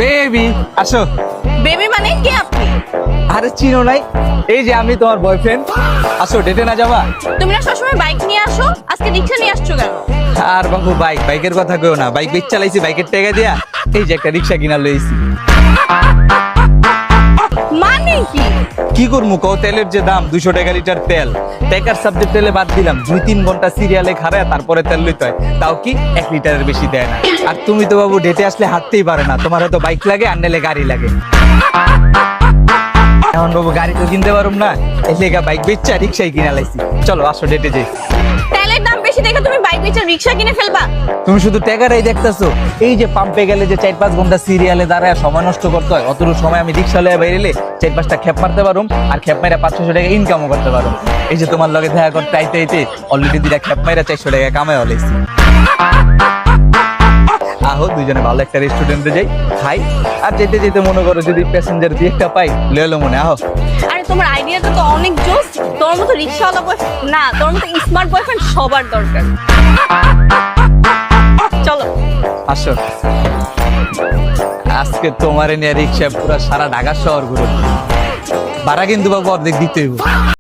Baby আসো। Baby মানে কে আপনি? আরে চিনো নাই? এই যে আমি তোমার বয়ফ্রেন্ড। আসো, ডেটে না যাবা? তুমি না সবসময় বাইক নিয়ে আসো, আজকে রিক্সা নিয়ে আসছো কেন? আর বাবু বাইকের কথা কইও না। বাইক চালাইছি, বাইকের টাকা দিয়া এই যে একটা রিক্সা কিনা লইছি। মানে কি? কি করবো কও, তেলের যে দাম 200 টাকা লিটার তেল, টাকার সাবজেক্ট তেলে বাদ দিলাম 2-3 ঘন্টা সিরিয়ালে খাড়ায় তারপরে তেল লইতে হয়, তাও কি 1 লিটারের বেশি দেয় না। আর তুমি তো বাবু ডেটে আসলে হাঁটতেই পারে না, তোমার হয়তো বাইক লাগে আর নাহলে গাড়ি লাগে। এখন বাবু গাড়ি তো কিনতে পারুম না, এই লেগা বাইক বেচা রিক্সাই কিনা লাইছি। চলো আসো ডেটে যাই। তেলের দাম বেশি দেখে তুমি বাইক বেচে রিক্সা কিনে ফেলবা? তুমি শুধু টাকাটাই দেখতেছো। এই যে পাম্পে গেলে যে 4-5 ঘন্টা সিরিয়ালে দাঁড়ায় সময় নষ্ট করতে হয়, অতটুকু সময় আমি রিক্সা লয়ে বাইরেলে 4-5টা খেপ মারতে পারুম, আর খেপ মাইরা 500-600 টাকা ইনকামও করতে পারুম। এই যে তোমার লগে দেখা করতে আইতে আইতে অলরেডি 2টা খেপ মাইরা 400 টাকা কামাই হলাইছি। আহো দুইজনে ভালো একটা রেস্টুরেন্টে যাই, খাই, আর যেতে যেতে মনে করো যদি প্যাসেঞ্জার দিয়ে একটা পাই লইলো মনে। আহো। আরে তোমার আইডিয়াটা তো অনেক জোস। তোর মতো রিক্সাওয়ালা বয়ফ্রেন্ড না, তোর মতো স্মার্ট বয়ফ্রেন্ড সবার দরকার। চলো আসো। আজকে তোমার নিয়ে রিক্সা পুরো সারা ঢাকা শহর ঘুরো। ভাড়া কিন্তু বাবু অর্ধেক দিতে হইব।